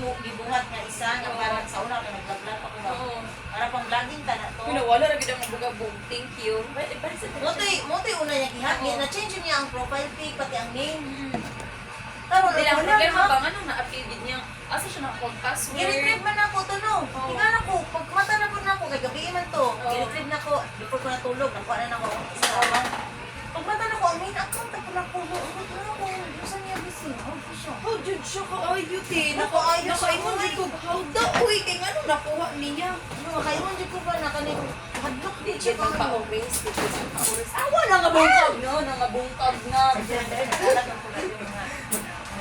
gibuhat nga isa nga parang sa una ka nag-vlog ako ba. Para pang vlogging ta na to. Pinawala ra gid ang bugabog. Thank you. Motoy una niya gihat, na change niya ang profile pic pati ang name. Karon Hindi lang wala problema na. ba nga nung na-upload niya. Asa siya nakapag-password. I-retrieve man ako to no. Tingnan ako, pag mata na po na ako, kay gabi man to. I-retrieve na ako, before ko natulog, nakuha na ako sa awan. Pag mata na ko, ang main account ako na ko. Saan niya busy? How po siya? How did siya ka-ayot eh? Naka-ayot siya, Naka-ayot oy. ko. How da? Uy, kay nga nung nakuha niya. Ano, makaiwan dyan ko ba na kanil? Hadlok din Di siya siya pa. pa-oris. Awa na nga bungkag no? Nangabungkag na. Nagdalat ang pula yung mga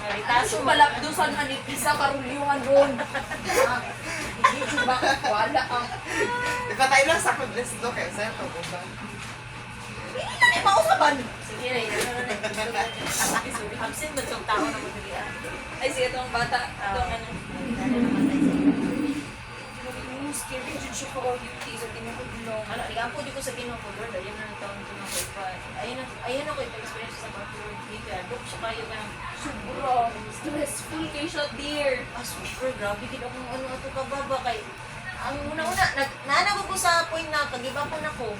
Kaso malapdusan nga ni Pisa karulyuhan ron. Hindi siya ba? Wala ang... Ipatay lang sa kudlis do kaya sa'yo to ko ba? Hindi na ni mausaban. sige na, absent ba itong tao na magdalian? Ay, sige itong bata. Itong ano. Scary dyan siya ka-ayot eh. Sa tinukudlong. Ano, ligaan po di ko sa Ginoo ko, Lord. Ayun na ang taon ko ng kaipan. Ayun ako yung experience sa Bacolod. Kaya, look siya kayo na. Sobra. Stressful kay siya, dear. Super, grabe din akong ano ato kababa kay ang una-una, naanabo ko sa point na kagiba po na ko.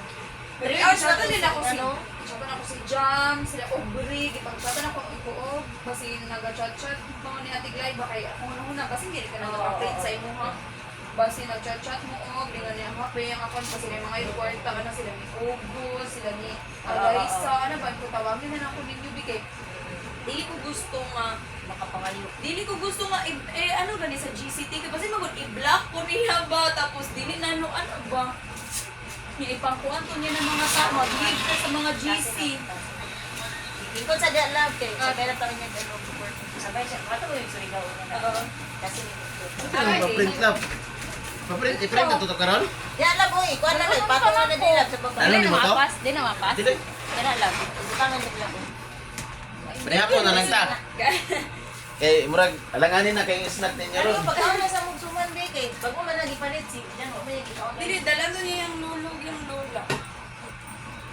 3 hours na din ako si... ano? Chatan ako si Jam, sila Aubrey, ipag-chatan ako ang ikuog. Kasi nag-chat-chat mo ni Ate Glay, baka ako una kasi hindi ka na nag-update sa imo ha. Basi nag-chat-chat mo og, di nga niya happy ang akon kasi may mga yung ka na sila ni Ugo, sila ni Alaysa, ano ba, ko tawagin na ako ninyo bigay. Dili ko gusto nga Makapangaliw. Dili ko gusto nga ano gani sa GCT kasi magud i-block ko niya ba tapos dili na ano ba ipangkuan to niya ng mga tao mag-leave ka sa mga GC. Lingkod sa dia love kay sabay na taon niya ano support. Sabay siya, kato ko yung surigaw niya. Kasi Ano ba print lab? Pa-print, i-print na to karon? ya love oy, kuan na lang patong na nila sa baba. Ano ni mo to? Di na mapas. Dili. Kaya love, bukangan nila ko. Prehapon na lang ta. Kay murag alanganin na kay snack ninyo ron. Ano pag na sa mugsuman be kay bago man lagi palit si diyan mo may gikaon. Dili dalan niya yung lulog yung lola.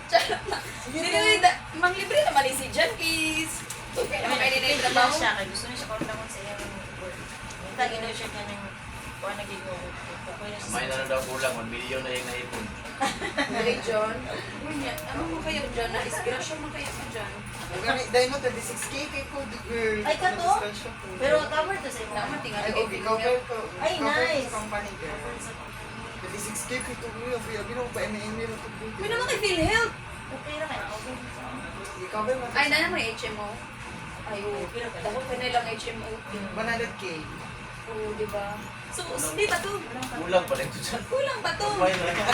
Charot na. Dili manglibre na mali si Jan Keys. Okay naman kayo nila yung trabaho. siya kay gusto niya siya kontangon sa iyang work. Kita ginaw siya kanang kuan na gigaw. May na daw kulang 1 million na yung naipon. Mali John. Ano mo kayo dyan? Na-inspirasyon mo kayo dyan. Dahil mo 26k kay ko girl. Ay, ka to? Pero cover to sa imo. Naman tingnan Ay, kay okay, cover ko. Ay, Cover ko nice. sa company girl. 26k kay ko girl. Abi no pa MN mo to girl. May naman kay PhilHealth. Okay ra kay okay. I-cover mo. Ay, na naman HMO. Ay, oo. Dahil pa na lang HMO. 100k. Oo, di ba? So, hindi ba to? Kulang pa rin to dyan. Kulang ba to? May na.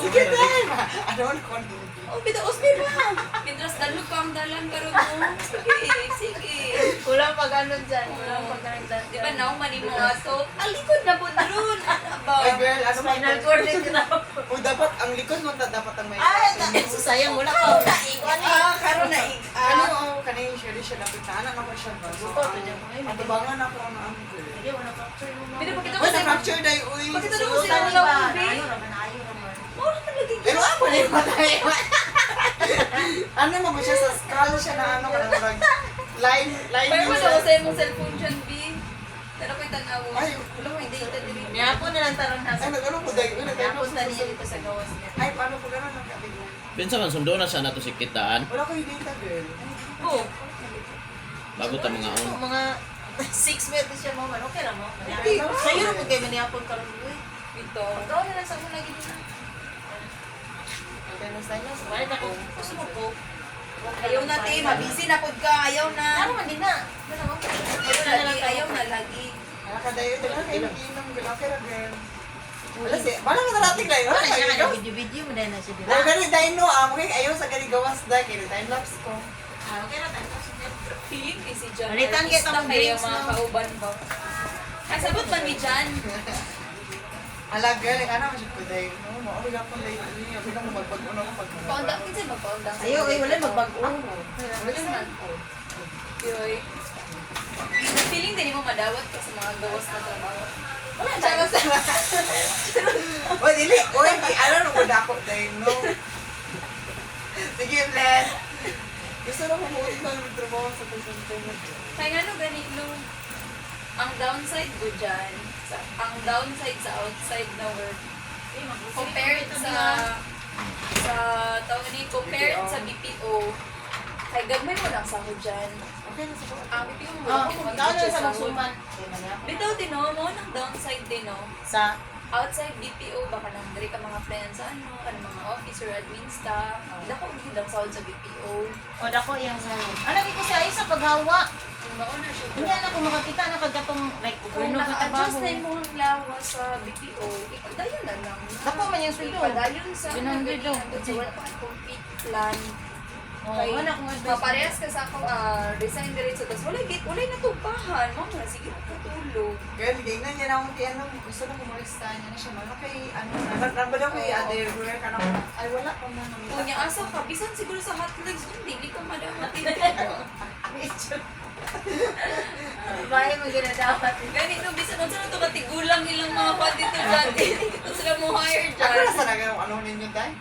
Sige dahil. Ano ang kondo? Oh, bida usbi ba? Pintras dalo ka ang dalan karon mo. Sige, sige. Kulang pa ganon diyan. Kulang pa ganon diyan. Di ba now mani mo ato? Alikod na po ron. Ano ba? Ay girl, ano ba? Spinal cord din na. O dapat ang likod mo dapat ang may. Ay, sayang wala ka. Karon na ano ang kanay siya siya dapat na anak ako siya ba. So, Buto to dyan. atubangan ako ang ang girl. Hindi wala fracture mo. Pwede pa kita Oy, na-fracture dahil, uy. Pakita daw Suot sila ni ng ba? ubi. Ayo raman, ayo raman. Oh, talaga. Pero ako na yung patay. Ano mo ba siya sa skull siya na ano ka na line Pero yung wala ko sa imong cellphone dyan, B. Tara ko'y tanaw. Ay, Wala ko yung data din. Miyapo na lang taron ha. Ay, nag-ano ko dahil, Miyapo ta niya dito sa gawas niya. Ay, paano ko gano'n nagkabig mo? Pinsa man sundo na siya nato si kitaan Wala ko yung data, girl. Oh, bago ta mga on. mga 6 minutes siya mo man. Okay ra mo. Okay. Sa iyo ko kay maniyapon karon. Uy, Ito. pagkaon na lang sa mo lagi dito. Okay, na tayo. Wala na ko. Gusto mo po. Ayaw na, te. Mabisi na pod ka. Ayaw na. Ano man din na. Ano mo? Ayaw na lagi. Ayaw na lagi. Wala ka dahil, ito lang kayo mag-inom, girl. Okay ra, girl. Wala siya. Wala ka narating lang. Wala Wala siya ka nga video mo dahil na siya dito. Wala ka rin dahil no, okay, ayaw sa gali gawas dahil, kaya time-lapse ko. Ah, okay na tayo. Feeling kay si Jan. Balitan kita Artista mong kayo, drinks, mga no? kauban ba? Kasabot man ni Jan. Ala, girl, ano mo siya ko dahil, no, mauli ka pong dahil, okay lang mo magbago na ako pag Paundang, kinsa magpaundang? Ayaw, ay wala magbago. Wala man po. Yoy. Feeling din mo madawat ka sa mga gawas na trabaho. Wala siya. O, dili, oy, ano nung wala ako dahil, no. Sige, bless. Gusto na kumulit na ng trabaho sa presenter mo. Kaya nga no, ganit no. Ang downside ko dyan, ang downside sa outside na work, compared sa tawag ni compared sa BPO, kay gagmay mo lang sahod dyan. Okay na sa Ang BPO mo, Oh, ako magkano na sa sahod. magsuman? Bitaw din no, mo ng downside din no. Sa Outside BPO, baka nang diri ka mga friends sa ano, ka mga office or admin staff. Dako gid ang sahod sa BPO. o dako yung sa ano ko sa isa paghawa. Mauna siya. Hindi na ko makakita na kagatong like Kung gobyerno ka naka-adjust trabaho. na yung mga lawa sa BPO, ipadayon na lang. Dako man yung sweldo. Ipadayon sa 100 daw. So, wala pa kang complete plan. Oh, Kay wala akong advice. maparehas ka sa ako, resign diretso. Tapos wala natupahan. Mama, sige, matulog. Kaya tignan niya na akong ano, gusto na kumulista niya na siya. Mga kay, ano, nabala ko yung other work, ano, ay wala pa man. Kung niya asa ka, bisan siguro sa hot legs, hindi ka madamati. Bahay mo ginadapat. Ganito, bisan kung saan ito katigulang ilang mga dito dati. Ito sila mo hire Ako dyan. na sa nagawang ano ninyo tayo?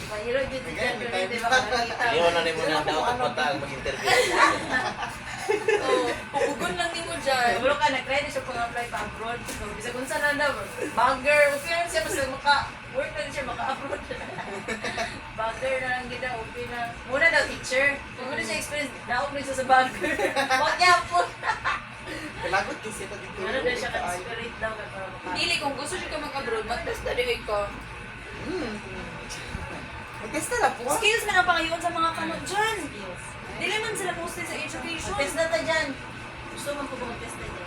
Mahiro dito dyan. Again, Pero hindi may makakita. Ayaw na mo na daw ang patag mag-interview. Oo, pugugon lang din mo dyan. Siguro ka, nag-try na siya pang-apply pa abroad. So, bisa kung saan na daw. Bagger. Okay lang siya. Basta maka-work na siya, maka-abroad. Bagger na lang gina. Okay na. Muna daw, teacher. Kung muna siya experience, naok na siya sa bagger. Huwag niya po. Kalagot kasi ito dito. Ano na siya ka-spirit daw. Para maka- Dili, kung gusto siya ka mag-abroad, mag-test na rin ka. Mag-test na po. Skills man ang pangayon sa mga kanot dyan. Dili man sila mostly sa education. Test na ta dyan. Gusto mo po bang test na dyan?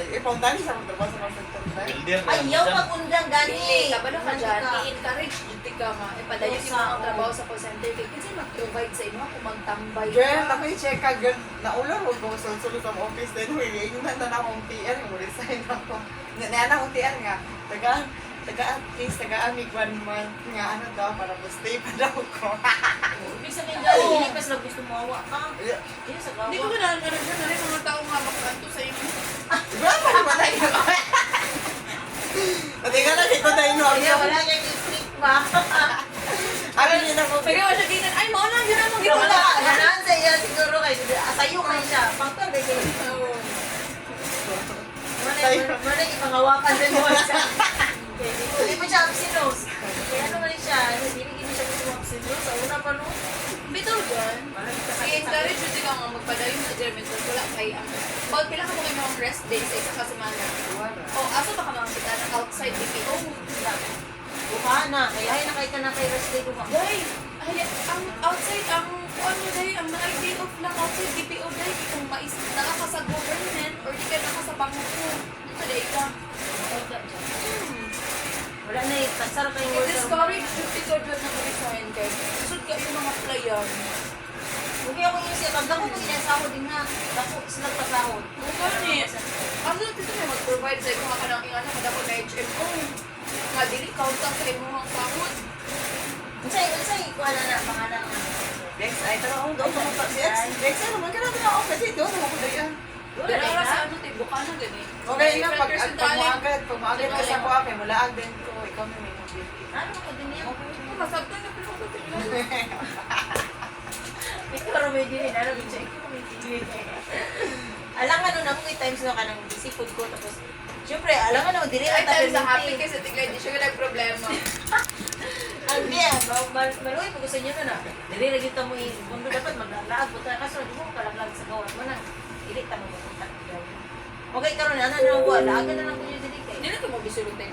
Ipauntahan sa mga trabaho sa mga center tayo. Builder na Ayaw pag-undang gani. Dili, kabalo ka dyan, i-encourage dito ka nga. Padayon yung mga trabaho sa call center. Kaya kasi mag-provide sa inyo kung magtambay Girl, ako yung check ka, girl. Naulong ko kung sulsulod sa office din. Huwag yung nanda na akong TR, resign ako. Nana akong TR nga. At least, taga-amig 1 month nga, ano daw, para stay pa daw ko. Ibig sabihin dyan, hindi pa sila gusto mawa ka. Hindi sa gawa. Hindi ko kailangan ka na dyan. Nari mga tao nga makakanto sa inyo. Diba, para patay na ako. Pati ka na, di ko tayo no. Kaya wala niya i-click ba? Ano yun ako? Pagka mo siya dito, ay mauna, yun ang Wala, ginawa. ganaan sa iya siguro kayo. Asayo kayo siya. Pangtol, kayo. Wala ipangawakan din mo siya. Hindi mo siya absinos. Kaya ano man siya, hindi siya gusto absinos. Sa una pa no. Bitaw dyan. I-encourage yun ka nga magpadayon sa German. Tapos wala kay ang... Bawat kailangan mo kayo mga rest day sa isa ka semana. O, asa baka mga kita ng outside BPO? Buka na. Kaya ay nakay ka na kay rest day ko ba? Day, ay, ang outside, ang ano day, ang mga day off lang outside BPO day, kung naka ka sa government or di ka naka sa banko, day ka. Wala na eh. Tagsara kayong I-discourage yung ikaw dyan na resign kay. Susod ka yung mga playan. Huwag ako yung siya. Pag ako mag-inasahod din na. Ako sila pasahod. Kung gani, ano dito na mag-provide sa mga kanang ano, kadako na HMO. Nga dili count ang sa imuhang sahod. Unsay, kuha na na. Pangalan na. Dex, ay, tara ako doon. Dex, ay, naman ka namin ako. Kasi doon, ako dayan. Wala Pero na. sa ano, tibo ka na gani. Okay na, pag talent. maagat ka sa kuha, kay malaag din ko. Ikaw may mobility. Ano ko din yan? Masabtan na pero ko Ikaw rin may dili. Ano ko siya? Ikaw may dili. Alam nga nung may times na ka nang seafood ko. Tapos, syempre, alam nga nung dili. Ay, tayo sa happy kasi tiglay, di siya ka problema. Ang diya, maluwi po gusto nyo na na. Dili na kita mo kung dapat maglalag po tayo. Kaso, di mo kalaglag sa gawan mo na. Dili ta mo mapunta. Okay, karon ano na ako. Lagan na lang po yung dili kay. Hindi na ito mo bisulutay.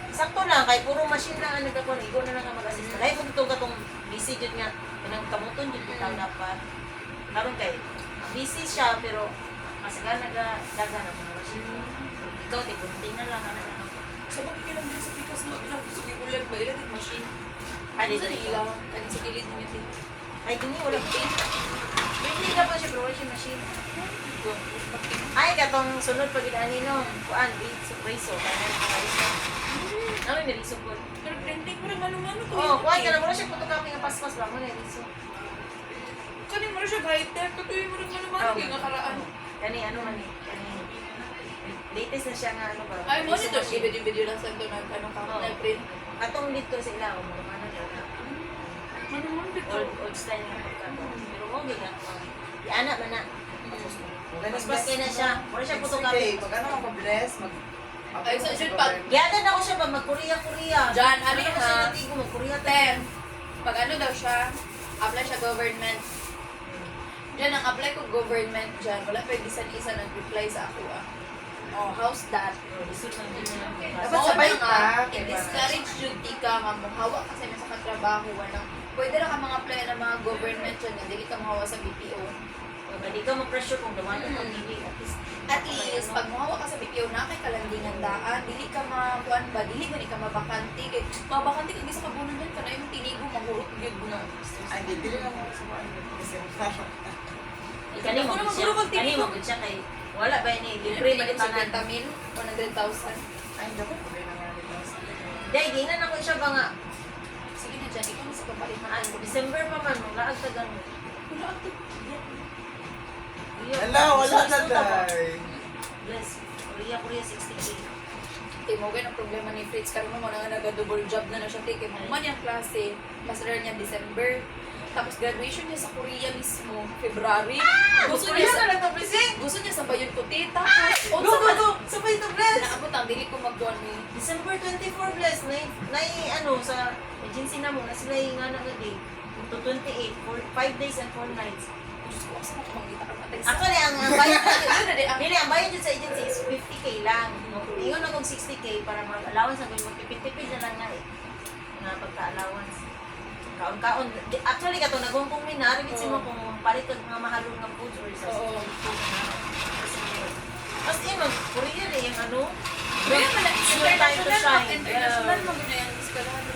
Sakto lang, kay puro machine lang ang nagkakon. Igo na lang ka mag-assist. Dahil kung ito katong busy dyan nga, kanang kamuton dyan kita dapat. Karon kay, busy siya, pero masaga nagdaga ng mga machine. Ikaw, tikunting na lang. Ano na lang. Sa bakit ka lang din sa pikas mo, sige ulan ba, ilan yung machine. Ano Sa dito? ilaw, ano sa kilid mo yun. Ay, dini, wala ko. Hindi na po siya, pero wala siya machine. Ay, katong sunod pag inani no, kuan, riso, kaya riso. Ano yung riso po? Pero printing mo rin ano-ano ko. Oh, kuan ka na mo siya photocopy ng paspas lang mo na riso. Kanin mo rin siya high-tech, katuloy mo rin ano-ano yung nakaraan. Kani ano man eh, kani latest na siya nga ano ba? Ay, mo riso nito, machine. video lang sa ito na ano ka, Oo. na print. Atong dito sila, o mga ano na. Ano mo dito? Old style nga pagkato. Pero mo, di nga. Di anak man na. Tapos Mas kay na siya. Wala siya photocopy. Okay, pag ano ako bless, Ay, so, Jun, pag- Giyadan ako siya ba mag-Korea. Jan, Ano ali naman siya ha? natigo mag-Korea. Ten. Pag ano daw siya, apply siya government. Diyan, ang apply ko government dyan. Wala pa yung isa-isa nag-reply sa ako ah. Oh, how's that? Dapat sabay ka, I-discourage yun di ka nga muhawa kasi may sa katrabaho. Walang, pwede lang ka mga apply ng mga government dyan. Hindi ka muhawa sa BPO. Hindi ka ma-pressure kung gawa ka pag hindi. At least, pag muhawa ka sa BPO na kay kalandingan daan, dili ka makuan ba, dili ba ni ka mabakanti. Kay, mabakanti kag isa ka bunon dyan, kana yung tinigo, mahurot yun mo. Ay, hindi lang ako sa mga kasi Kani mo Ako siya. naman, pag Kani tinigo. mo siya kay wala ba ni libre Libre ba ba tanan. 50,000? 100,000? Ay, dapat ko rin naman rin. Dai ginan ako siya ba nga Sige na dyan, ikaw na sa ah, kapalitan. December pa man mo laag ta gan. Wala ito. Wala na dahil. Bless. Korea 60K. Mo ang problema ni Fritz karon mo na nga nag-double job na siya take mo man yung klase master niya December tapos graduation niya sa Korea mismo February gusto niya sa lang to blessing. gusto niya sa Bayon Puti tapos Sabay to bless. naabot ang dili ko magkuhan ni December 24 bless na ano sa agency na mo na sila yung nga na day to 28 for 5 days and 4 nights. Diyos ko asa ko mangita ka matay Ako ni ang bayad Ano na Dili, ang bayad dyan sa agency is 50K lang. Ingon akong 60K para mag-allowance ang magpipid-tipid na lang na eh. Nga pagka-allowance. Kaon-kaon. Actually, kato, nagungkong may naribit mo kung palit kag mga mahalong ng foods or sa Oo. food na. Tapos yun, Korean eh, yung ano. Kaya pala Your time to shine. international mo na yung eskwelahan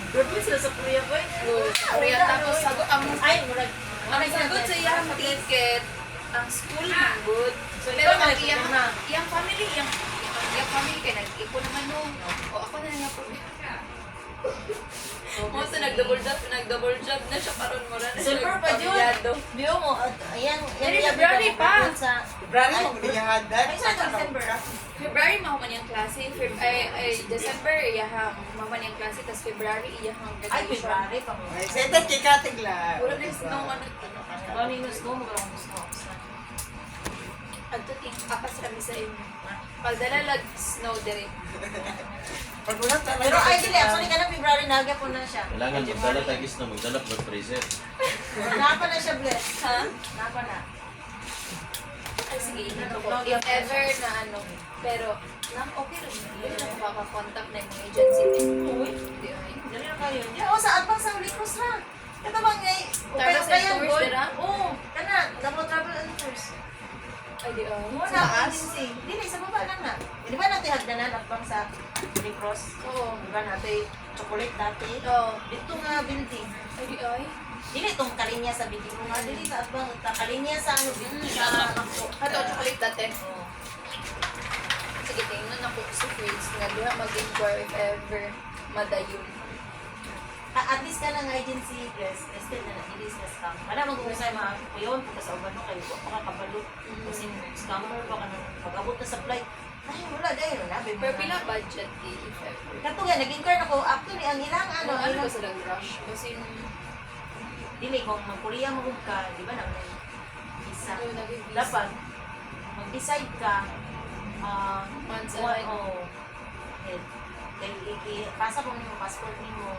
Graduate sila sa Korea ba? Korea tapos sagot ang Ay, murag. ang sagot sa iyang ticket ang school man good So, pero ikaw ang may iyang problema. iyang family iyang family kay nag-ipon naman no o ako na nga problema mo sa nag-double job na siya karon mo na Silver pa dyan. pamilyado. Biyo mo, ayan. Dili, February pa. Sa, Brady mo hindi niya handa. ay, sa December. February mahuman yung klase ay December iyahang mahuman yung klase tas February iyahang Ay, graduation February pa mo. Ay, sete kikating lang. wala na snow ano Kung ano gusto mo, kung gusto mo. adto ting apas kami sa inyo pagdala lag snow dire Pag ulat talaga. Pero ay, dili, actually ka na February, nagyapon na siya. Kailangan magdala tayo na magdala blood pressure. Napa na siya, bless. ha Napa na. ay sige ito ko if ever na ano pero lang okay lang hindi na makaka-contact na yung mga agency Uy, hindi ay dali na kayo. Di, oh, sa advance sa Holy Cross na. Ito ba ngay? Travel and tours, dira? Oo, kana, double travel and tours. ay di ay Mo na ang agency. Dili, sa baba lang na. Di ba natin hagdanan advance sa Holy Cross? oo Di ba natin chocolate dati? oo Dito nga building. ay di ay Dili itong kalinya sa bitin mo nga. Dili sa advance. Kalinya sa ano, building sa Makso. ato chocolate dati Oo. sige tingnan ako sa Fritz nga diha mag-inquire if ever madayon At least ka ng agency, bless. Tested na na, release na scam. Wala mag-uusay mga kuyon, kung sa uban mo kayo, huwag pa kakabalo. Kasi scammer pa ka nang pag-abot na sa flight. Ay, wala dahil, wala. pero pila budget di if ever Kato nga, nag-inquire ako, actually, ang ilang ano, ano ilang, ba sila rush kasi dili, kung mag-Korea mo ka, di ba na, visa. ano nag-visa Dapat, mag-decide ka, months what, ahead pasa ko yung passport mo.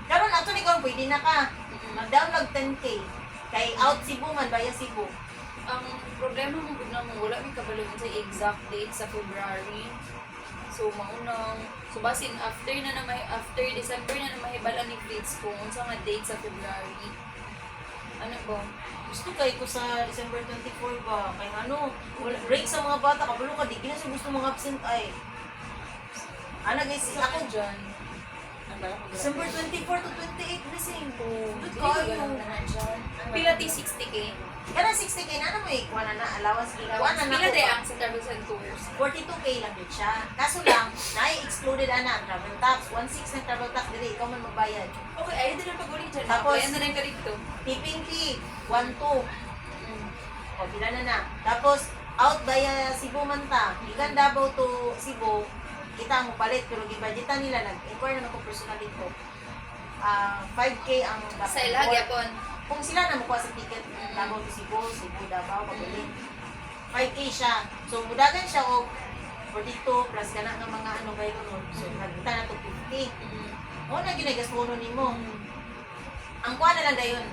Karon actually, kung pwede na ka, mag-download 10K. Kay out Cebu man, via Cebu. ang problema mo gud na mo wala may kabalon sa exact date sa February. So maunang so basin after December na mahibala ni Fritz kung unsa nga date sa February. Ano ba? Gusto kay ko sa December 24 ba? Kay ano, wala break sa mga bata, kabalo ka, di kinasa gusto mga absent ay. Ano guys, Ako ako dyan. December 24 to 28 blessing. Good Hindi ko kayo. ganun na dyan. Pila ti 60K? Kana 60K na ano mo eh, kuha na allowance gi. Kuha na Pila di ko. ang sa travels and tours? 42K lang din siya. Kaso lang, na-excluded ana ang travel tax. 1.6 ng travel tax dili ikaw man magbayad. Okay, ayun din ang pag-uli dyan. Tapos- Ayan na rin ka dito. Tipping fee 1.2. O, pila na. Tapos, out via Cebu man ta. Ikan Davao to Cebu, kita mo palit, pero gibudgetan nila, nag-inquire naman ko personal dito. 5K ang Sa ilag, yapon. Kung sila na makuha sa ticket, Davao to Cebu, Cebu, Davao, pabalik. 5K siya. So, mudagan siya o 42 plus ka na ng mga ano kayo nun. So, nagpunta na to 50. O na ginagas mo nun mo. Ang kuha na lang dayon,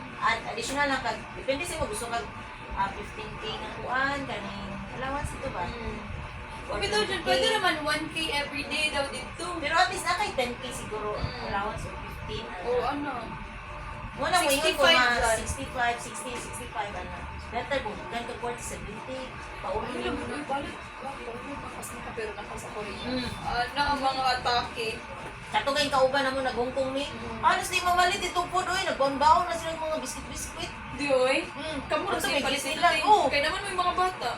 additional lang kag, depende sa mo gusto kag 15K na kuhaan, kaning allowance ito ba? Kung ito dyan, pwede naman 1K everyday daw dito. Pero at least na kay 10K siguro, allowance o 15. O ano? Muna mo yun 65 kung mga dyan. 65, 60, 65, ano. Better kung ganito 40, 70, paulo Ay, yun. alam mo, balik. Pakas na ka, pero naka sa Korea. Mm. Ano ang mga atake? Katugay kauban na mo nagungkong mi. Honestly, mamalit itong po doy, nagbaon-baon na sila ng mga biscuit-biscuit. Di oy? Kamu Ano na sa may palit gising nila? lang. Oo. Kaya naman may mga bata.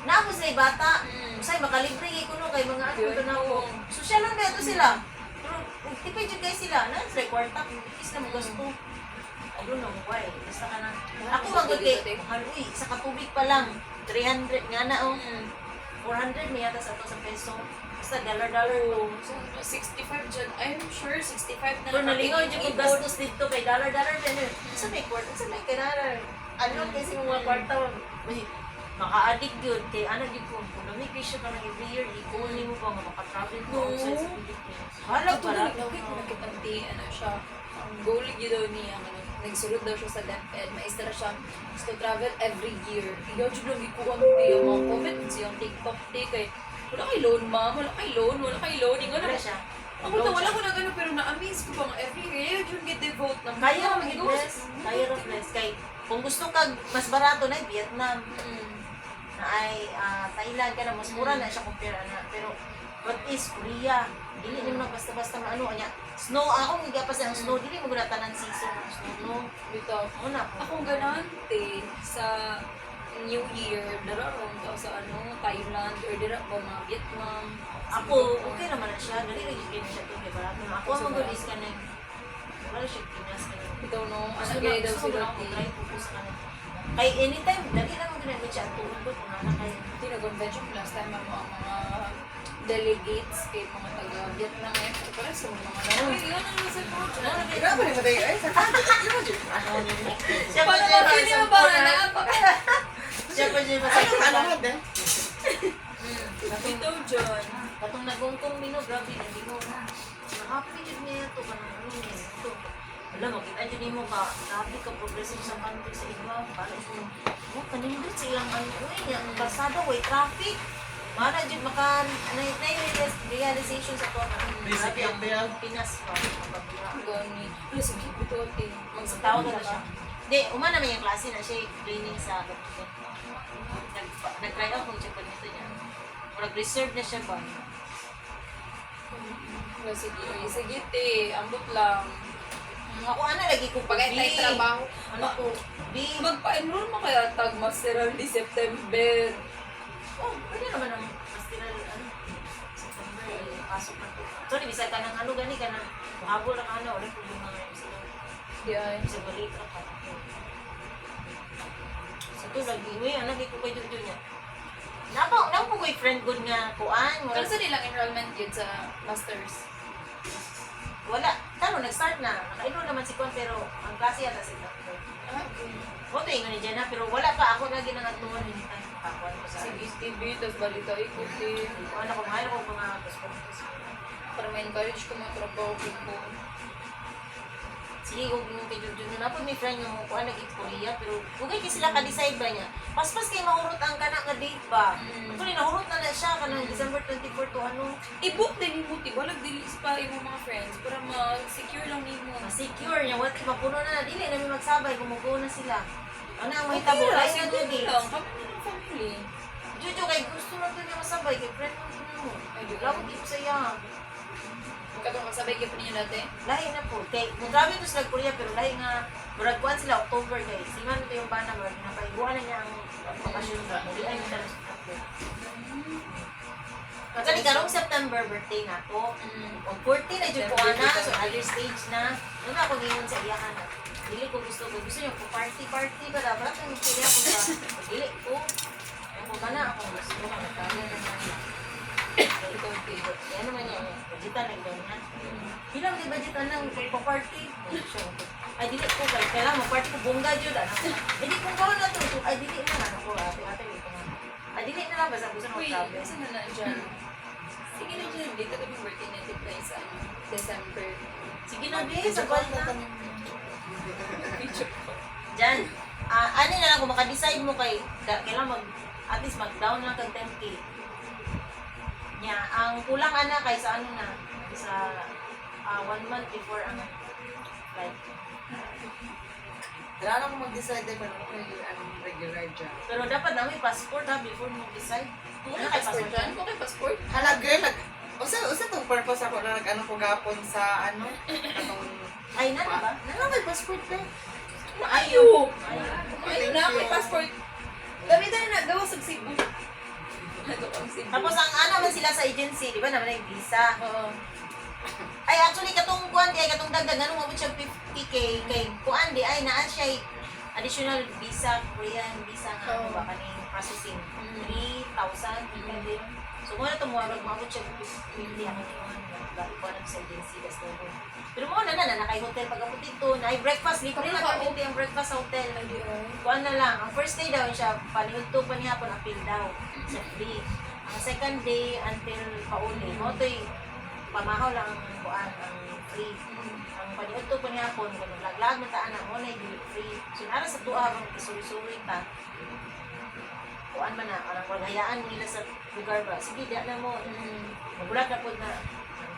Naamo sila bata. Mm. Usay makalibre ko no kay mga ano Yun, doon ako. oo. Social lang ba ito sila? Pero tipid yun kayo sila. Na sila kwarta, is na mo gasto. I don't know why. Basta ka na. Ako magod kay uy, sa katubig pa lang. 300 nga na oh. 400 may yata sa to sa peso. Basta dollar-dollar to. So, 65 dyan. I'm sure 65 na Pero nalingaw nakatingin yung gastos dito kay dollar-dollar din. Sa may kwarta, sa may kanarar. Ano kasi mga kwarta, may maka-addict yun. Kaya ano yun po, kung namigay siya ka ng every year, ikunin mo pa maka-travel ko No. outside sa Philippines. Halag Ito pala. na lagi ko nakitangti, ano siya, ang goal yun daw niya, ano, nagsulod daw siya sa DepEd, maistra siya to travel every year. Ikaw dyan lang ikuha mo yung mga comments, yung TikTok, kay, wala kay loan ma'am, wala kay loan, ikaw Wala na. siya. Ako na, wala ko na gano'n, pero na-amaze ko pa nga every year, yun get devote ng Kaya rin mag-bless. Kaya rin bless. Kay, kung gusto kag mas barato na, Vietnam. Na ay Thailand ka na, mas mura na siya compare na. Pero, what is Korea? Dili niyo na basta-basta maano anya. Snow, ako nga pa sa snow, dili mo guna tanan season ng snow. No? Dito. Ako na. Akong ganante sa New Year, dara ron daw sa ano, Thailand, or dara ba mga Vietnam. Ako, okay naman na siya. Dali na yung siya to, diba? Ako ang mag-ulis ka na yung, wala siya Pinas ka na. Ito no, Gusto ano na, gaya daw gusto sila mo na ako try, focus ka na. Kay anytime, dali lang ang ginagawa siya. Tulog ko, kung ano kayo. Tino-convention last time ang mga delegates kay mga taga-Vietnam eh. Parang sa mga uy, yun ang nasa ko dyan. Grabe na tayo. Ay, sa Siya pa Paano siya ba pili mo ba na? Siya pa siya ano mo din? Ito dyan. Katong nagungkong mino, grabe, hindi mo. Nakapi yun niya ito, kanang ano niya ito. Wala, makita nyo mo ka, grabe ka progressive sa country sa iba. Paano ito, kanindot sa ilang ano, uy, yung basada, way traffic. Mana dyan, realization sa to. Basic yung biya. Pinas pa. Gani. Wala, sige, ito ate. Tawag na siya. Hindi, uma naman yung klase na siya training sa nag-try out kung check nito niya. Nag-reserve na siya ba? Wala, sige. Sige, te. Ambot lang. Ako ano, lagi ko Pagay tayo trabaho. Ano ko? B. Magpa-enroll mo kaya tag masteral di September. Oh, pwede naman ang pastiral, ano, September, pasok na to. Sorry, bisa ka ng ano, gani ka na, mahabol na ka ano, ulit ko yung mga sila. Yan. Kasi balik ka pa. So, ito, lagi, uy, ano, lagi ko kayo dito niya. Napa ko kay friend good nga, kuan, Pero sa nilang enrollment yun sa masters? wala. Tano, nag-start na. Naka-enroll naman si Kuan, pero ang klase yata si Doctor. Ah, okay. Oto yung ni Jenna, pero wala pa. Ako lagi nangantungan hindi tayo makakuan ko sa Sige, TV, tapos balita ikutin. Kuan ako, mahal ako mga perspectives. Para ma-encourage ko mga trabaho ko. Sige, kung yung kay Junjun na po, may friend yung kuan nag Korea, pero hugay kay sila ka-decide ba niya. Paspas kay mahurot ang kana nga date ba. Actually, nahurot na siya kanang December 24 to ano. I-book din mo, di ba? Nag-release pa yung mga friends para ma-secure lang ni mo. Ma-secure niya, what if mapuno na, dili na may magsabay, kumukuha na sila. Ano ang may tabo, lang, lain nga siguro doon lang. Kami na ng family. Jojo, kay gusto lang doon niya masabay, kay friend mo. Ay, di Wala ko di ko sa iya. Katong kasabay kayo pa ninyo dati? Lahi na po. Kay, kung grabe ito sila Korea, pero lahi nga, muragkuhan sila October kay. Siman ito yung bana, murag napaiguan na niya ang bakasyon ba. Hindi ay nila sa October. Kasi karong September birthday na to. O 40 na dyan ko na, so other stage na. Ano ako ngayon sa iyakan na. Dili ko gusto niyo po party ba dapat ang pili ako sa dili ko. Ako ba na ako gusto ko magkano na naman. Ito ang favorite. Yan naman yan. Budgetan lang daw niya. Bilang di budgetan lang pa-party. Ay dili ko kay kailangan mag-party ko bongga jud ano. Dili ko karon na to. Ay dili na ano ko ate ito na. Dili na lang ba sa gusto mo Uy, travel? kasi na dyan. Sige na dyan, dito kami birthday na ito guys, December. Sige na, be, sa bal na. Picture ko. Diyan. Ano na lang, kung maka-decide mo kailangan at least mag-down lang kag 10K. Ang kulang ana kay sa ano na, sa 1 month before ang flight. Kailangan ko mag-decide din kung ano ko yung regular job. Pero dapat na may passport ha before mo decide. Kung Ano may kay passport passport dyan? dyan? Kung may passport? Hala girl, usa tong purpose ako na nag-ano ko gapon sa ano, atong Ay, na ba? Nala may passport ka. Ayaw! Ayaw. Ayaw na, may passport. Gamitan na, gawa sa Cebu. Ito ang Cebu. Tapos ang ano man sila sa agency, di ba naman yung visa. Oo. Ay, actually, katong kuan di, ay katong dagdag, ano mo siya 50K, kay kuan di, ay naan siya additional visa, Korean visa nga, ano ba, kaning processing. 3,000, depende. So, kung ano ito mo, mag-mabot siya 50 ako yung kuan sa agency, basta ko. Pero mo na nakay hotel pag-apot dito, na breakfast, libre na kami ang breakfast sa hotel. Kuan na lang, ang first day daw siya, panihunto pa niya po, appeal daw, sa free. Ang second day, until pauli, mo ito'y pamahaw lang ang kuan ang free. Ang paniudto po niya po, kung naglaglag mo taan mo na yung free. So nara sa tuwa kung isuri-suri ta. Kuan man na, parang kung hayaan mo nila sa lugar ba, sige, di na mo. Magulat na po na,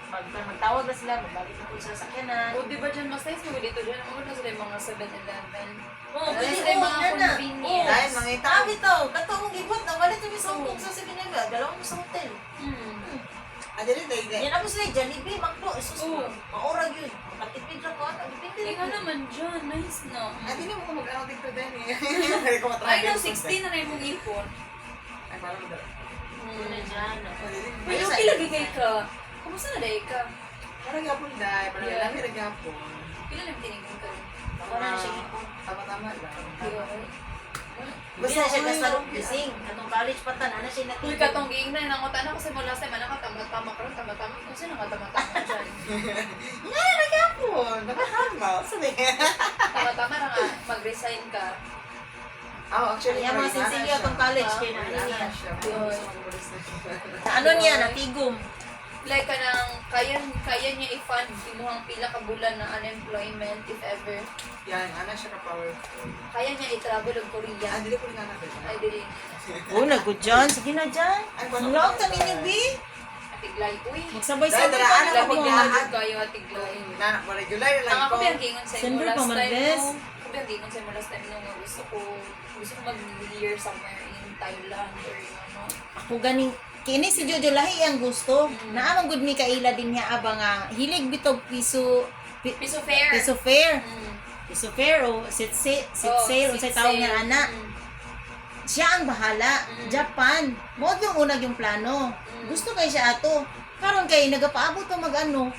pag magtawag na sila, magbalik na po sila sa sakyanan. O, di ba dyan, mas nice mo dito dyan? Ang una sila yung mga 7-Eleven. Oh, Wala pwede sila yung mo, mga na na. convenience. Dahil mga ita. Sabi to, kato mong gibot na, walit kami sa hukong sa Sibinega, dalawang mo sa hotel. Adili tayo din. Yan ako sila, Jollibee, Macdo, isus mo. Oo. Maorag yun. Makatipid lang ko, depende Hindi rin. ka naman dyan, nice na. Adili mo ko mag-ano dito din eh. Hindi ko Ay, matravel. no, 16 na rin mong ipon. Ay, parang madala. Muna dyan. May okay lagi kay ka. Kumusta na dahil ka? Parang gapon dahil. Parang Yeah. lami rin gapon. Pila na tinigin ka? Ako na siya ipon. Tama-tama lang. Basta na siya kasarong bising. Katong college pa tan, ano siya Uy, natin. katong giing na nangot na kasi mo last time anak ka tama-tama ka ron, tama-tama. Kasi nangatama-tama dyan. Yan, nagapon. Nakahama. Sabi. Tama-tama na nga, mag-resign ka. Oh, actually, Kaya mga parang sinsilyo ana atong college Ah, kay na ano siya. niya. Ana siya. Yun. Ano niya, natigom. Like kanang kaya niya i-fund imuhang pila ka bulan na unemployment if ever. Yan, ana siya ka-powerful. Kaya niya i-travel og Korea. Ah, dili ko rin natin. Ay dili. Oo, nagod dyan. Sige na dyan. Ay, paano Vlog ba? ka ninyo, B. Atiglay uy. Magsabay-sabay Dahil ka ano na ka mo. biglaan? Kayo atiglay. Na, regular lang Ang ako ko. biyang gingon sa imo Sender pa last man, time bes. no. Ako biyang gingon sa imo last time no. Gusto ko mag-New Year somewhere in Thailand or ano. Ako ganing kini si Jojo lahi ang gusto. Naamang gud mi kaila din niya abang hilig bitog piso Piso fair. piso fair. Mm. Piso fair o sit Oh, sale sit unsay tawag nga sale. ana. Mm. Siya ang bahala. Japan. Mo yung unag yung plano. Gusto kay siya ato. Karon kay nagapaabot to mag-ano.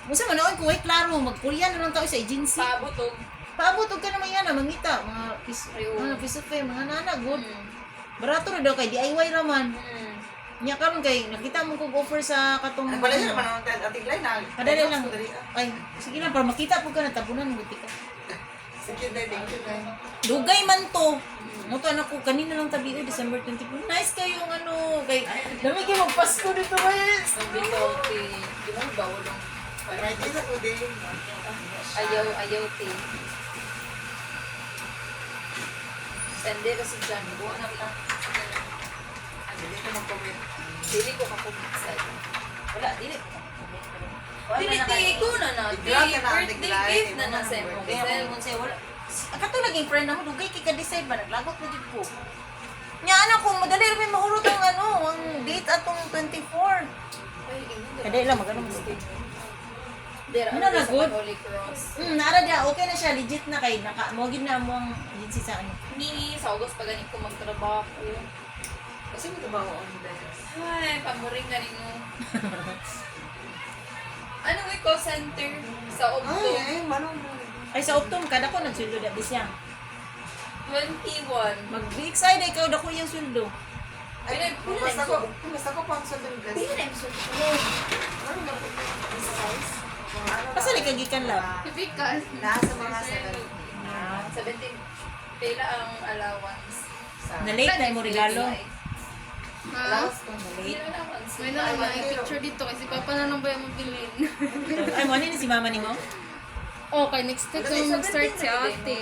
Musa man ko ay klaro mag-Korean na lang tayo sa agency. Pabutog. Paabot og ka naman yan mangita Ayo. mga piso fair mga nana good. Mm. Barato ra daw kay DIY raman. Mm. Nya karon kay nakita mo kog offer sa katong Ang pala siya naman ang atiglay na. Kadali lang. Dali. Ay, sige na para makita po ka na tabunan mo ka. Sige na, thank you na. Dugay man to. Mo to anak ko kanina lang tabi December 24. Nice kayo yung ano kay dami kay magpasko dito guys. Ang bitote. Di mo bawal lang. Ay, kita ko din. Ayaw te. Sender si Jan. Buwan na lang. Hindi ko mag-comment. Dili ko ka-comment sa'yo. Wala dili. Dili, ko na na. I-grab ka na, Birthday nag-live. gift na na sa mo. Kaya ako kung sa'yo, wala. Kato laging friend ako, dugay kay ka-decide ba, naglagot na dito ko. Nya anak ko, madali rin may mahurot ang ano, ang date atong 24. Kadali lang, magano mo. There Ano na, sa good? Holy Cross. Naara dia, okay na siya, legit na kay, mogin na mo ang agency sa ano. Ni sa August pa ganit ko magtrabaho. Kasi mo trabaho on dahil. Ay, pamuring ganin mo. Ano may call center sa Obto? Ay, manong. Ay sa Optum, kada ko nagsuldo da siya. 21. Mag-excited ikaw dako yung suldo. Ay, basta ko pang sa dun. Hindi na yung susunod. Ano na po? Pasali kagikan lang. Because Nasa mga 17 pila ang allowance. Na late na mo regalo. Lakas ko Hindi na naman. May na lang yung picture dito kasi papa na lang ba yung mabilin. Ay, mo ni si mama ni mo? Okay, next week Kasi kami mag-start 17 si na ate.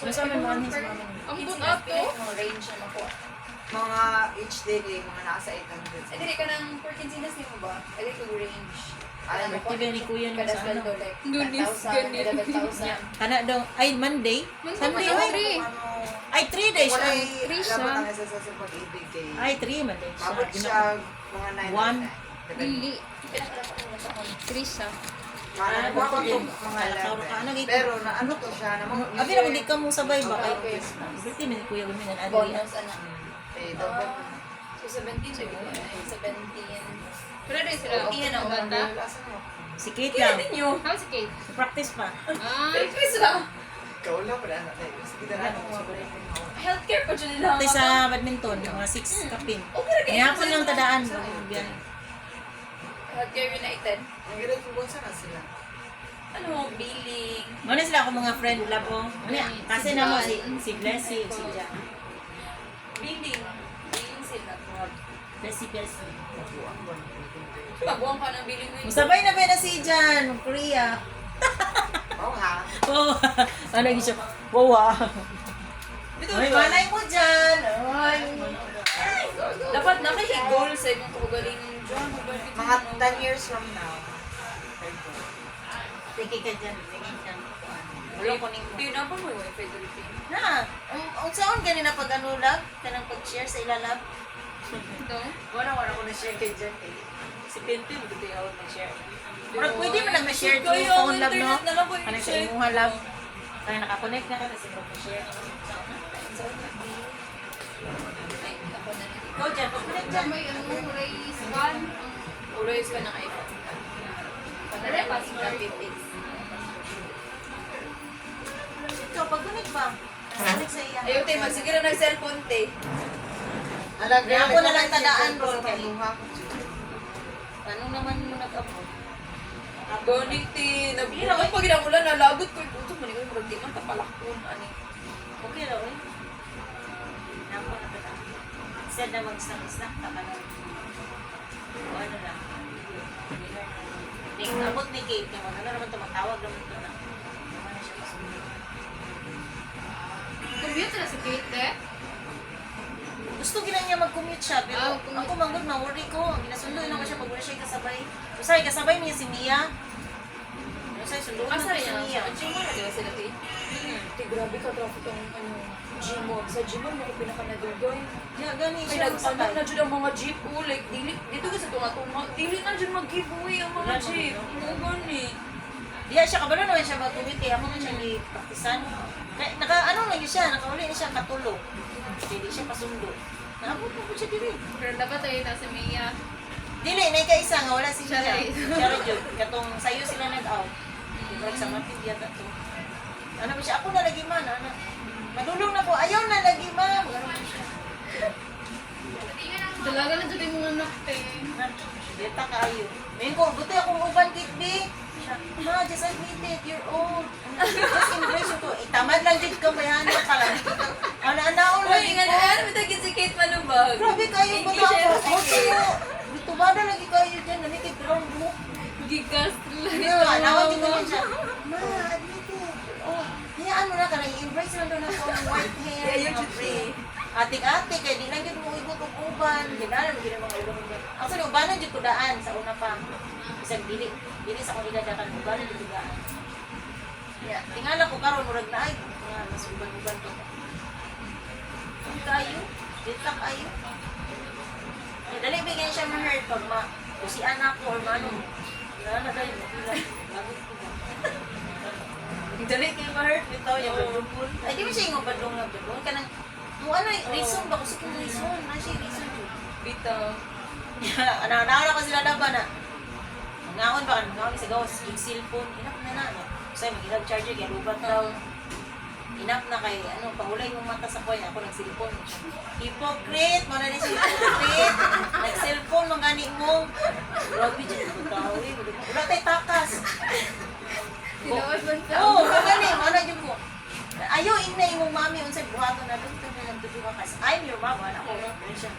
Mas kami mo ni si mama ni mo. Ang Kids good na ato. mga range na ako. mga each day mga nasa 800. Ay, dili ka ng per quincenas mo ba? Ay, dili ko range. Ay, Ano ko? Birthday ni kuya mo Kada sa ano? sweldo, like, Lunis, 10,000, ganun. 11,000. Kana daw, ay Monday? Sunday, Monday, ay. Monday. Ay, 3 days. Wala Ay, Three siya. dapat ang isa sa pag-ibig kay. ay 3 Monday. Mabot siya mga 9. One. Lili. Pinakalapak ko na sa kon. Trisha. Ah, Mga birthday. mga Kalakaw ka, ano, 11. Pero na ano to siya na mga Abi na di ka mo sabay ba kay Okay. birthday ni kuya gumi nan Adri. Bonus, ano. Eh, dapat. So, 17 na yun. Ay, 17. Pero rin sila. Iyan ang banda. Asan mo? Si Kate Kaya lang. ninyo. How si Kate? Practice pa. Ah, Chris lang. Ikaw lang pala na tayo. Sige na lang ako. Healthcare pa dyan nila. Practice sa badminton, mga 6 kapin. Okay na Kaya ako lang tadaan bago biyan. Healthcare United. Ang ganda kung bunsa na sila. Ano, billing. Mo na sila ako mga friend labo. Ano kasi na mo si Blessing, si Jan. Billing. Billing sila. Blessing. Mabuang ka ng billing mo yun. Musabay na ba na si Jan, Korea. Oo ha. Oh, ano yung siya? Wow ah. Dito, Ay, diba? manay mo dyan. Ay. Dapat nakikigol sa imong kagalingan dyan. Mga 10 years from now. Sige ka dyan. Sige dyan. Wala ko ning Di na pa mo yung Philippine. na. Ang saan ganina pag ano lang, kanang pag-share sa ilalab. ito. Wala ko na-share kay Jan. Si Pinto, hindi ko yung mag-share. Pero pwede mo lang ma-share kung Kaya, phone lab, no? internet na lang po yung Kanang sa share. imuha lab. Kanang nakakonect na ka, kasi mo ma-share. Ay, ako na nito. Ikaw dyan, pag-connect dyan. May ano, race 1. Uloy ka ng iPhone. Panara password. Ikaw, pag-connect ba? Connect sa iya. Ayaw, te, magsiguro ng cellphone, te. Alam Kaya ako na lang tadaan, bro, Sa kay- pagbuha ko. Ano naman mo nag-upload? Bonik, te. Nagbulang pag inamulan, nalagot ko. Ito, manigay mo, di man tapalakon. Ani. Okay raw eh. Naku, nakita. Instead na mag-snack-snack, taka na. O ano lang. Dinner na. Ding, abot ni Kate naman. Ano naman ito, matawag naman ito na. Naman na siya gusto. Commute na si Kate, eh? Gusto gina niya mag-commute siya, pero Ah, mag-commute. ako manggod, ma-worry ko. Ginasundo na ko siya pag wala siya kasabay. Usay, kasabay niya si Mia. Usay, sunduan na Asa rin si yan? Mia. Sa gym mo na diba sila, te? Te, grabe ka, traffic ang gym mo. Sa gym mo, ako pinaka-nadugay. Yeah, gani Ay, siya nagpanak kasabay. na dyan ang mga jeep. Oh, like, dili, dito ka sa tunga-tunga. Dili na dyan mag-giveaway ang mga Wala, jeep. wala. Ano gani? Diya siya, kabalo naman siya mag-commute eh. Ako na siya di-practicean. Ano lang siya, nakauli na siya katulog. Hindi siya pasundo. Naabot mo po siya dili. Pero dapat ay ita si Mia. Dili, na ika-isa nga, wala si Siya siya. rin. Siya rin yun. Katong sayo sila nag-out. Diba sa mapid yata to. Ano ba siya? Ako na lagi man. Ano? Madulong na ko. Ayaw na lagi man. Ano ba siya? Dalaga na dyan yung mga anak, eh. Dita kayo. Ngayon ko, buti akong uban kit B. Ma, just admit it, you're old. Just embrace it. Itamad lang din ka bayani ka lang. Ano-anaon Uy, lagi nga ko. na, may tagit si Kate Malubag. Grabe kayo ba I-share ako? si Kate. Dito ba na lagi kayo dyan? Nanikit ground mo. Gigas lang. Dito ka, nawag dito lang siya. Ma, admit it. Oh, hayaan mo na ka lang. I-embrace lang doon ako ng white hair. Yeah, you mga should pre. be. Atik-atik, kaya di lang yun mo ibot og uban. Ginalan mo ginang mga uban mo. Actually, ubanan dyan ko daan sa una pa. Isang dili. Dili sa kong idadakan, ubanan dyan ko daan. Yeah, tingala ko karon murag na ay. Nga, mas uban-uban to. Ang kayo? Dita kayo? Dali bigyan siya ma-hurt pag si anak ko or manong. Wala kayo. Lagot ko ba? Dali kayo ma-hurt. Bitaw yung badlungkol. Ay, di ba siya yung badlong na badlong? Kanang, mo ano, reason ba? Gusto kong reason. Nasa yung reason ko. Bito. Ano ko sila laban na. Ngaon ba? Ngaon sa gawas. Yung cellphone. Inap na na. No? Kasi mag-ilag charger. Kaya lubat daw. Inap na kay, ano, pahulay yung mata sa koy. Ako nag-cellphone. Hypocrite! Mo na ni siya hypocrite! Nag-cellphone, mga gani mo. Grabe dyan. Butawi. Wala tayo takas. Tinawas man sa Oo, kagani. Ano dyan mo? Ayaw, ina yung mami. Unsay buhato na doon. Ito na lang tutuwa ka. I'm your mama. Ako, siya.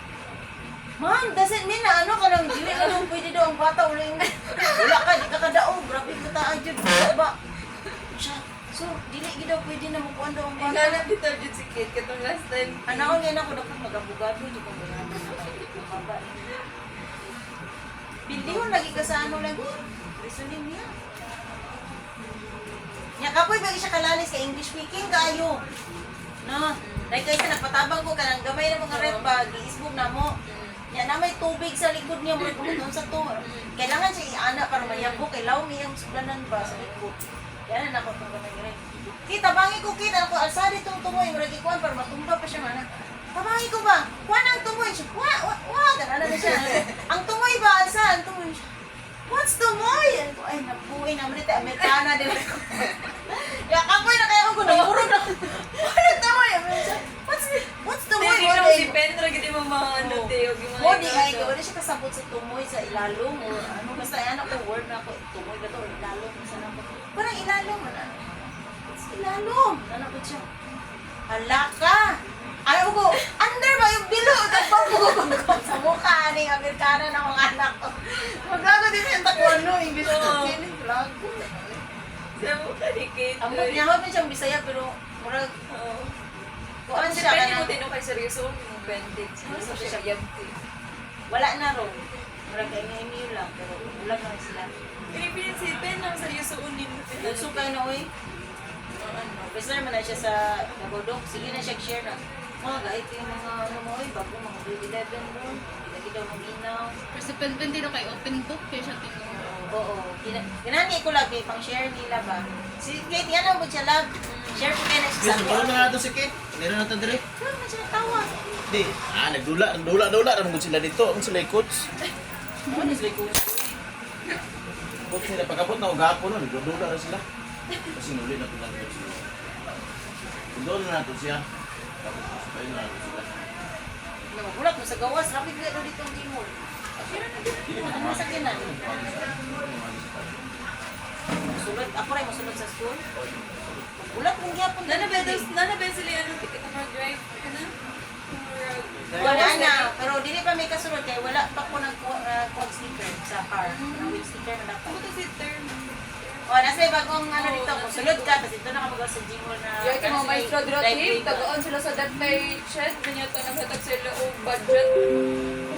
Ma'am, doesn't mean na ano ka lang, dili ka lang pwede daw ang bata uling. Wala ka, di ka kadaog, grabe ka taan dyan. Ba? Siya, so, dili ka daw pwede na mukuan daw ang bata. Inanap dito dyan si Kate, katong last time. Anaon yan ako, dapat mag-abogado, di ko mga baba. Bildihon lagi ka sa ano lagi. Resume niya. Nya kapoy bagi siya kalanis ka English speaking kayo. No, dahil kaysa nagpatabang ko kanang gamay na mga red bag, iisbog na mo. Nya na may tubig sa likod niya murag gumuton sa to. Kailangan siya iana para mayabo kay law miyang sulanan ba sa likod. Yan na ako tong gamay red. Kita bangi ko kita ako asari tong tumoy murag ikuan para matumba pa siya mana. Tabangi ko ba? Kuan ang tumoy siya. Wa ganana na siya. Ang tumoy ba asa? Ang tumoy siya. What's tumoy? Ay, nabuhay naman ito. Amerikana din ako. Ya, kapoy na kaya ako. Nagurog na. Ano tumoy? What's tumoy? Hindi daw si Pedro, gini mo mga ano, Teo. Modi ay, wala siya kasabot sa tumoy sa ilalong. Or ano, basta yan ako, word na ako. Tumoy ba ito? Or ilalong. Saan ako? Parang ilalong. Ano? What's ilalong? Ano ko siya? Hala ka! Ayaw ko, under ba yung bilo? Nagpapugod ko sa mukha ni Amerikana ng mga anak ko. Maglago din yung takwano, English ko. Sinig, lago. Sa mukha ni Kate. Ang niya mo siyang Bisaya, pero murag, kuan Kasi siya ka pwede mo na. tinong kay seryoso, yung bandage. Ano siya yabti. Wala na ro. Murag kay Emi lang, pero ulang lang sila. Pilipinas si Ben, ang seryoso unin mo. Luso kayo na, uy. Ano, basta naman na siya sa Nagodok. Sige na siya share na. Mga kahit yung mga ano mo, uy, bago mga grade 11 bro. Hindi daw mag-inaw. Pero sa pen dito kay open book, kaya siya tingin. Oo. Ginani ko lang, pang share nila ba? Si Kate, yan ang mo siya love. Share ko kayo na siya Bis, sa tulong na nato si Kate. Meron natin dire. Ano na siya tawa? Di, nagdula naman sila dito. Ang sila coach. Ano na sila ko? Coach nila pagkabot na ugapon no, nagdula na sila. Kasi nuli na pinang coach. Doon na nato siya. Tapos tayo na nato sila. Nagulat mo sa gawas, rapid ka daw dito ang timol. Ano sa kinan? Sulod, ako rin masulod sa school. Ulat mong gyapon. Nana ba sila ano, kita mag-drive ka na? Wala na, pero dili pa may kasunod kay wala pa ko nag-quad sticker sa car. Nang sticker na dapat. Puto si term. O, nasa bagong ano dito, sulod ka, tapos ito nakamagaw sa Gmall na... Yung ito mga maestro trip, tagaan sila sa Dantay Shed, ganyan ito naghatag sila o budget.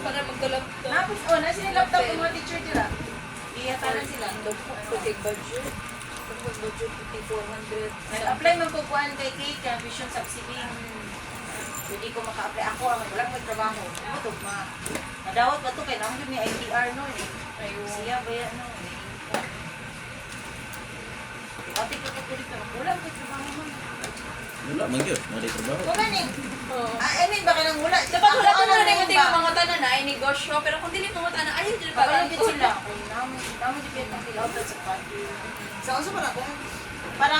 Para magkalap to. Tapos, o, nasa yung laptop ng mga teacher nila. Iyatanan sila. Pagkig budget. Pagkig budget, 400. Nag-apply man po kuhaan kay Kate, kaya vision subsidy. Hindi ko maka-apply. Ako ang walang may trabaho. Ano to, madawat ba to kay naman yun may ITR no eh. Siya ba yan no eh. Ate ko kukulit ka, walang may trabaho man. Wala man yun. Wala yung trabaho. Wala ni. I mean, baka nang wala. Dapat wala ko na rin yung yung mga tanan na, ay negosyo, pero kung dili mga tanan, ayaw dili pa Pagkalagit sila. Ay, naman di piyat ang pilautan sa party. Sa uso pa na ko. Para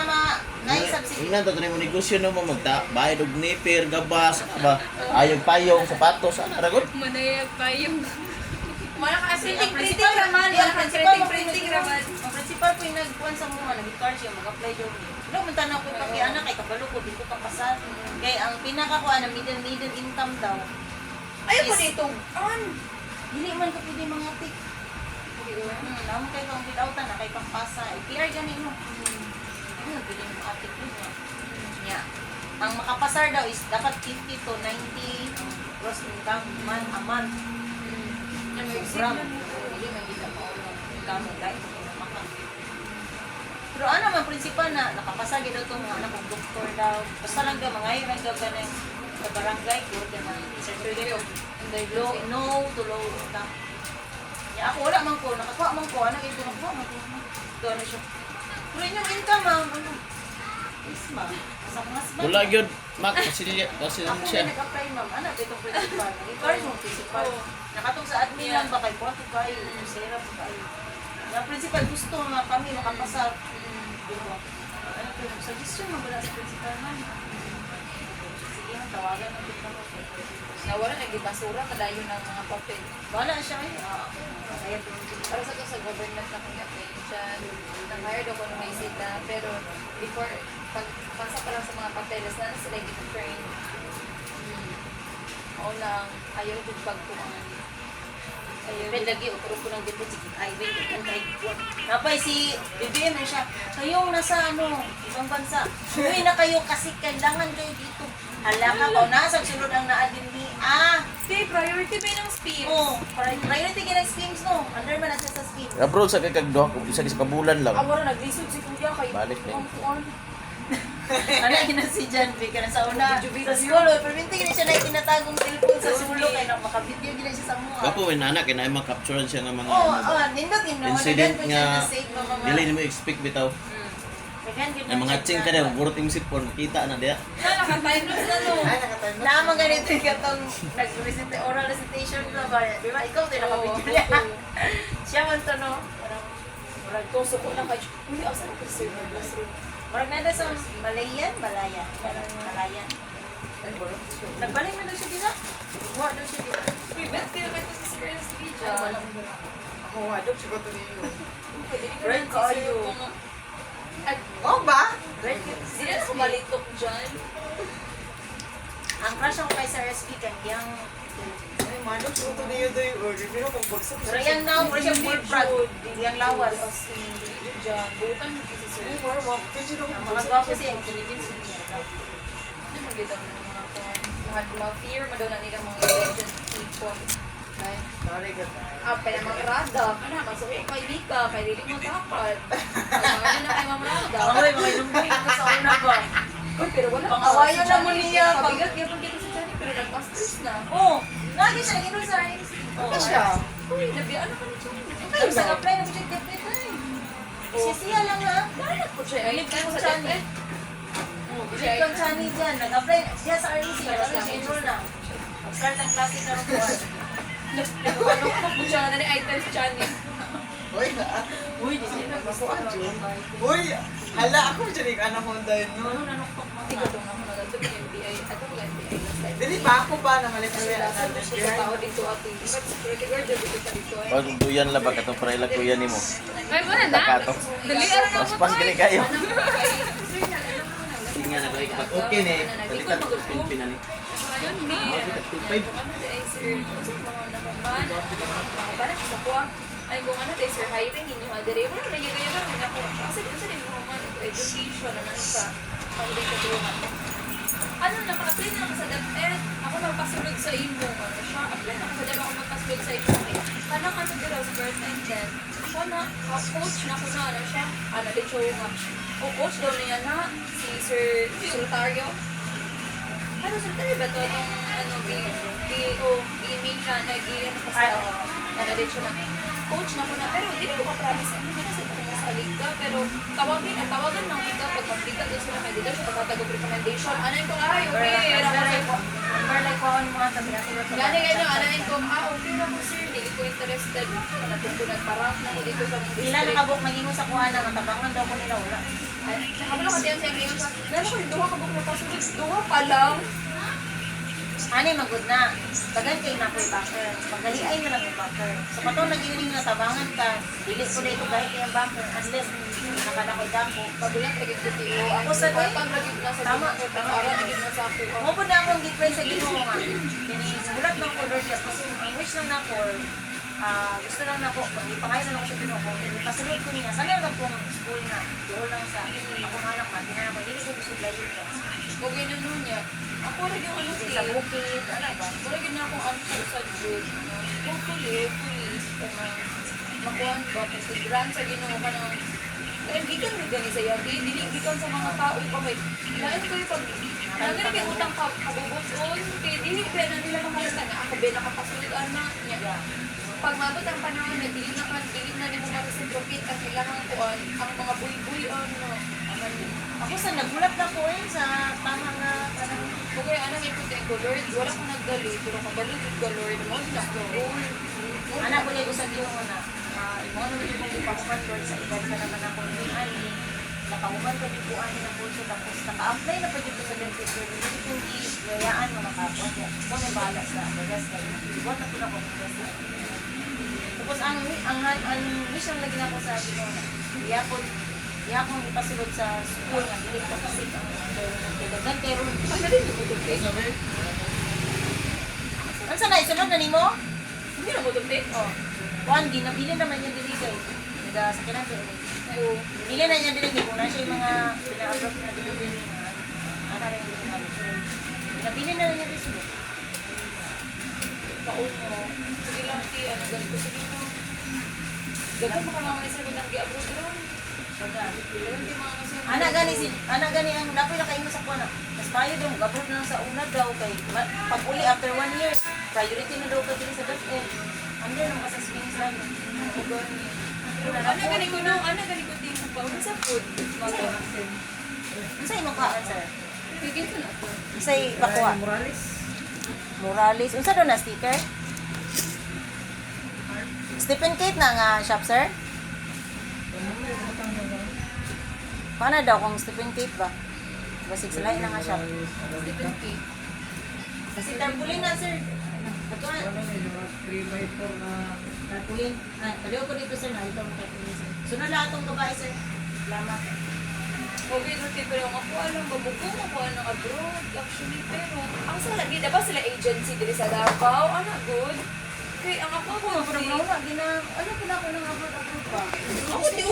na-subsidy. Tingnan to mo negosyo no mo bayad og nipir, gabas, ba? Ayog payong, sapatos, ana ragon. Manayag pa yung... Wala ka printing Principal, raman, yeah, wala ka principal, printing raman. Ang principal po yung nagpuan sa mga, nag-card siya, mag-apply daw niya. Pero magtanong ko yung anak, kay kabalo ko, di ko kapasal. Kaya ang pinakakuha na middle income daw, Ayaw ko dito. hindi man ko pwede mga tik. Naman kayo kang bidautan na, kay pangpasa. PR ganin mo. Hindi mo pwede mga tik yun. Yeah. Ang makapasar daw is dapat 50 to 90 gross income a month. Sobrang. Hindi man kita mo income guys. Pero ano man principal na nakapasagi daw itong mga anak kong doktor daw. Basta lang daw mga iran daw ka ng sa barangay ko na certificate of no to low income. Ya ako wala man ko, nakakuha man ko, anak ito nakuha man ko. Ito ano siya. Pero yung income ma'am, ano? Is ma'am. Sa mga husband. Wala gyud mak kasi Ako na siya. nag-apply ma'am, anak itong principal. Nag-encourage mo principal. Nakatong sa admin lang ba kay Puerto kayo, Sera po kayo. Yung principal gusto nga kami makapasar. Diba? Ano ko yung suggestion mo wala sa principal man? Sige, tawagan mo dito mo. Nawala na basura kadayo ng mga papel. Wala siya eh. Kaya Para sa to sa government na kong application, nang-hired ako ng may sila, pero before, pagpasa pa lang sa mga papeles, na sila yung train. Oo lang, ayaw yung pagkuhan. Depende lagi, uturo ko ng depende si Ivan, yung kahit buwan. Napay si BBM na siya, kayong nasa ibang bansa. Uwi na kayo kasi kailangan kayo dito. Hala ka, nasa sunod ang naadin ni Di, priority ba ng speed? Oh, priority ka ng schemes no. Under man na siya sa schemes. Abroad sa kagduha kung isa sa kabulan lang. Amo na naglisod si Kuya kay Balik na yun. Ano yun na si John B. Ka na sa una. Sa school, perminti na siya na itinatagong cellphone sa sulo kaya na makabidyo gina siya sa mga. Kapo may nana kay na makapturean siya ng mga Nindot yun. incident Nagdan ko siya nga na save ng mga. dili nimo expect bitaw. Ang mga ching ka na buruting sipon makita na diya. Naka-time lapse na no. Ay, nakatayo na. Naman ganito yung katong oral recitation na ba? Di ba? Ikaw din nakabidyo niya. Siya man to no. Murag to suko na kay. Uy, asa na kasi sa classroom. Marag na sa Malayan? Balaya. Malayan. Nagbalik na daw siya dito? Wa daw siya dito. Uy, bet kayo ba ito sa Square Street Ay, wala. dyan? Ako, adok siya ko to niyo. Red kayo. Ay, Oh ba? sila na kumalitok dyan. Ang crush ako kay Sir SP kay yang Ay, manok siya ko to niyo doy. Pero kung bagsak pero yang now, pero siya full front. Yang lawas. Dyan, butan mo kasi sir. Ay, parang mga kasi nung Ang mga gwapo siya, intelligence niya. Ano magkita mo ng mga kan? Mga fear mo daw na nila mga legend people. Ay, Sorry ka tayo. pa na mga rada. Ano, masuko kay Mika, kay Lili mo dapat. Ay, mga na kay Ma'am Rada. Ay, mga inumbay ko sa una ba? Uy, pero wala. Pangawayan na mo niya. Pabigat niya pag dito sa Johnny, pero nag-masters na. Oh, lagi siya nag-inul sa Ano siya? Uy, nabiyaan ako ni Johnny. Ay, sa apply na siya kapit ay. Siya lang ha. Dahil ko siya. Ay, Balik ko ko sa siya dete. Balik kang chani dyan. Nag-apply siya sa REC. Alam siya enroll na. Mag-start ang klase na rin po. Nagpanok ko siya na ni items Johnny. Uy, Uy, di siya Ako, Jun. Uy, hala, ako dyan yung anak mo dahil nun. nanuktok mo Ikaw doon ako nagagod ng MBI. Ato ko MBI last time. Dili ba ako pa na malit Kasi na lasa ko sa tao dito ako. But security guard, dito ka dito. Pag duyan la ba katong pareila kuya nimo. Ay, wala na. Takato. Dali, ano na Pas mo pas to gini eh. kayo. Sige Tingnan na ko pag okay ni. Balikan ko sa pinani. Ayun, ni. Ano di ay sir? Kasi mga nakaman. Mga parang sa kuha. Ay kung ano di sir, hiring inyo ha. Dere, wala na yun yun ako. Kasi dito sa rin mga education na nang sa pagdating sa tulungan. Ano, naka-apply na ako sa DepEd. Ako magpasulod sa imo. Ano siya? Apply na ako sa DepEd. Ako magpasulod sa imo. Paano ka na dito sa birth and then? Ako na, coach na ko na. Ano siya? Ano, di siya nga. O coach daw niya na si Sir Solitario. Ano, Solitario ba ito? Itong, ano, i-email na, nag-i-ano pa sa, ano, di siya na. Coach na ko na, pero hindi ko ka-promise. Hindi ko na sa salig ka, pero tawagan ng kita pag mag-kita doon sila kay dito siya pagkatagog recommendation. Ano yung kung okay, Number like ko ang mga sabi natin. Gani kayo, ano yung kung okay na ko sir, hindi ko interested. Natin ko nagparang na ko dito sa mga Sila nakabuk maging sa kuha na matabangan daw ko nila wala. Nakabalo ka diyan sa ngayon sa, meron ko yung duha ka buklo pa sunod, duha pa lang. Ani magud na. Tagan kay na ko'y backer. Pagdaliay na lang yung backer. So patong nagiling na tabangan ka. Dili ko dito kahit yung backer unless nakada ko'y dako. Pagulang tagit ko tiyo. Ako Ako sa sa pag lagit na sa Tama. para lagit na sa ako. Mo po na akong difference sa Ginoo nga. Kini mulat ng color siya kasi ang wish lang nako gusto lang nako ipakain na ako sa Ginoo ko. Pasulod ko niya. Sana lang pong school na. Doon lang sa akong anak man. Dinala ko dili ko gusto layo ka. Kung gano'n niya, ako rin yung ano Sa bukid, ano ba? wala gina akong answer sa June. Hopefully, please, makuhan ba, kasi grant sa Ginoo ka ng dahil gikan rin gani sa yabi, gikan sa mga tao pa may lain ko yung pag nagana kay utang kabubuton, kay dili kaya na nila mahalata nga ako ba nakapasulitan na niya. Pag mabot ang panahon na dili na nimo ma-reciprocate at kailangan kuan ang mga buy-buy ano. Ako sa nagulat na ko sa tama nga kanang Okay, ano may puti ko, Lord, wala ko nagdali, pero kabalo ko, Lord, mo na ko. anak ko niya usag yung na imo na yung kung ipakuman Lord sa edad ka naman ako ni ani nakahuman ko din po ani ng pulso tapos naka-apply na pa dito sa benefit Lord hindi kong i-gayaan mo makapon ko na bahala sa bagas kayo iwan na po na ko tapos ang mission lagi na ko sa Ginoo na iya ko ipasulod sa school nga dili ko kasi ang dagan kay ron Pagdating ko dito, ano sa naisunod na nimo? hindi na mo tubig? Oh. Juan, ginabili naman niya dili kay. Nagasakinan siya. Oo. Bili na niya dili kay kung na siya yung mga pina-abroad na dili. Ano rin yung ano. Ginabili na niya dili siya. Pauno. Sige lang, ti, ano, ganito. Sige mo. Ganda mo ka mga isa ko nang gi-abroad ron. Ganun di mga kasi. Ana gani ang dapat na kayo sa kuana. Mas bayo daw gabot na lang sa una daw kay pag uli after 1 year, priority na daw ka dili sa DepEd. Ando nang masaswings lang. Ano gani ko no? Ano gani ko din pa? Ano sa food? Unsay imong kaan sir? Bigyan ko na po. Unsay bakuha? Morales. Unsa daw na sticker? Stephen Kate na nga shop sir? Paano daw kung Stephen Kate ba? Basig sila na nga shop. Stephen K. Kasi tarpaulin na sir. Pagkuhan. Tarpaulin. Paliw ko dito sir na ito ang tarpaulin sir. Sunod lahat itong babae sir. Salamat. Okay, no, pero ako alam, babukong ako ng abroad, actually, pero ang sa lagi, diba sila agency dili sa Davao, ano, good? Okay, ang ako, Ako, mapurang-mawag. Ano ko na ako ng abroad-abroad pa? Ako, di